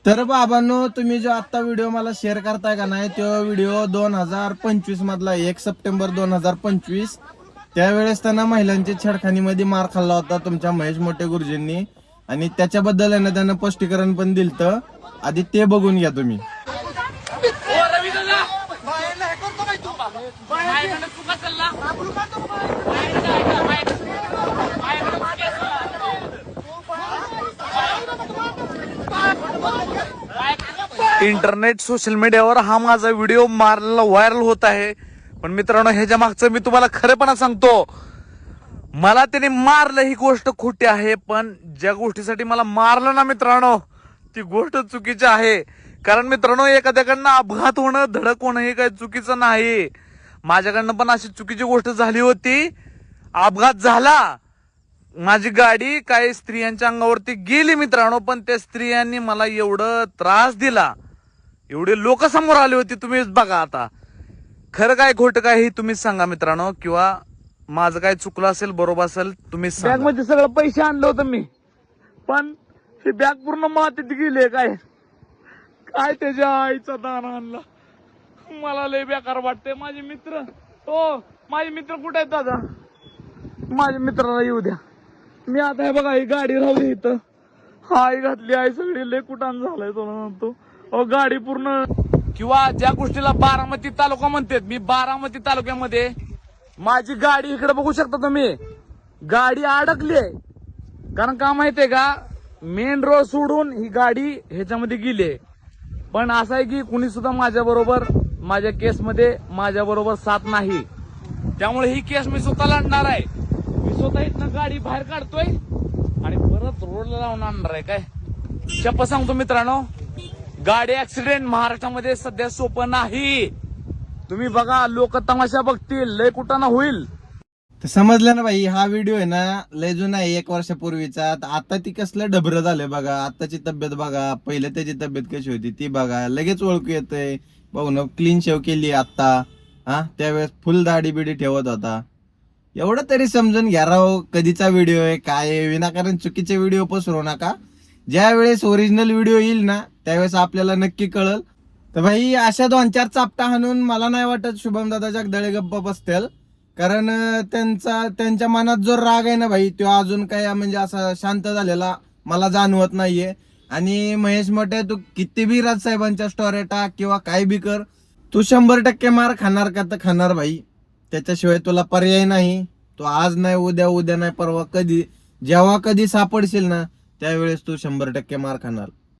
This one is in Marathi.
तर बाबांनो, तुम्ही जो आता व्हिडिओ मला शेअर करताय का नाही, तो व्हिडिओ 2025 मधला 1 सप्टेंबर 2025. त्यावेळेस त्यांना महिलांच्या छेडखानीमध्ये मार खाल्ला होता तुमच्या महेश मोठे गुरुजींनी, आणि त्याच्याबद्दल आहे ना त्यानं स्पष्टीकरण पण दिलतं. आधी ते बघून घ्या तुम्ही. इंटरनेट सोशल मीडियावर हा माझा व्हिडिओ मारलेला व्हायरल होत आहे. पण मित्रांनो, ह्याच्या मागचं मी तुम्हाला खरेपणा सांगतो, मला त्याने मारलं ही गोष्ट खोटी आहे. पण ज्या गोष्टीसाठी मला मारलं ना मित्रांनो, ती गोष्ट चुकीची आहे. कारण मित्रांनो, एखाद्याकडनं अपघात होणं, धडक होणं हे काही चुकीचं नाही. माझ्याकडनं पण अशी चुकीची गोष्ट झाली होती. अपघात झाला, माझी गाडी काही स्त्रियांच्या अंगावरती गेली मित्रांनो. पण त्या स्त्रियांनी मला एवढं त्रास दिला, एवढे लोक समोर आले होते. तुम्हीच बघा आता, खरं काय खोटं काय हे तुम्हीच सांगा मित्रांनो. किंवा माझं काय चुकलं असेल, बरोबर असेल, तुम्हीच सांगा. बॅग मध्ये सगळं पैसे आणलं होतं मी, पण ही बॅग पूर्ण मातीत गेली. काय काय त्याच्या आईचा दाना आणला. मला लय बेकार वाटतंय. माझे मित्र, माझे मित्र कुठे आहेत दादा? माझ्या मित्राला येऊ द्या. मी आता हे बघा, ही गाडी राहू इथं, आई घातली आहे सगळी, लय कुटाण झालाय तुला म्हणतो. गाडी पूर्ण, किंवा ज्या गोष्टीला बारामती तालुका म्हणतात, मी बारामती तालुक्यामध्ये माझी गाडी, इकडे बघू शकता तुम्ही, गाडी अडकली आहे. कारण का माहितीये का, मेन रोड सोडून ही गाडी ह्याच्यामध्ये गेली. पण असं आहे की कुणी सुद्धा माझ्या बरोबर, माझ्या केसमध्ये माझ्या बरोबर साथ नाही. त्यामुळे ही केस मी स्वतः लढणार आहे. मी स्वतः इथनं गाडी बाहेर काढतोय आणि परत रोडला लावून आणणार आहे. काय शपथ सांगतो मित्रांनो, गाडी ऍक्सिडेंट महाराष्ट्रामध्ये सध्या सोपं नाही. तुम्ही बघा, लोक तमाशा बघतील, लय कुटाणा होईल. तर समजलं ना भाई, हा व्हिडिओ आहे ना लय जुना आहे, 1 वर्षापूर्वीचा. आता ती कसलं डबरं झालंय बघा. आताची तब्येत बघा, पहिले त्याची तब्येत कशी होती ती बघा. लगेच ओळखू येतंय. बघू ना, क्लीन शेव केली आता. त्यावेळेस फुल दाढी बिडी ठेवत होता. एवढं तरी समजून घ्या राव, कधीचा व्हिडिओ आहे काय आहे. विनाकारण चुकीचे व्हिडिओ पसरू नका. ज्या वेळेस ओरिजिनल व्हिडिओ येईल ना, त्यावेळेस आपल्याला नक्की कळल. तर भाई, अशा 2-4 चापटा हाणून मला नाही वाटत शुभम दादा जगदाळे गप्पा बसतील. कारण त्यांच्या मनात जो राग आहे ना भाई, तो अजून काय म्हणजे असा शांत झालेला मला जाणवत नाहीये. आणि महेश मोठे, तू किती बी राजसाहेबांच्या स्टोऱ्या टाक किंवा काय बी कर, तू 100% मार खाणार का तर खाणार भाई. त्याच्याशिवाय तुला पर्याय नाही. तो आज नाही उद्या, उद्या नाही परवा, कधी जेव्हा कधी सापडशील ना, त्यावेळेस तू 100% मार खाणार.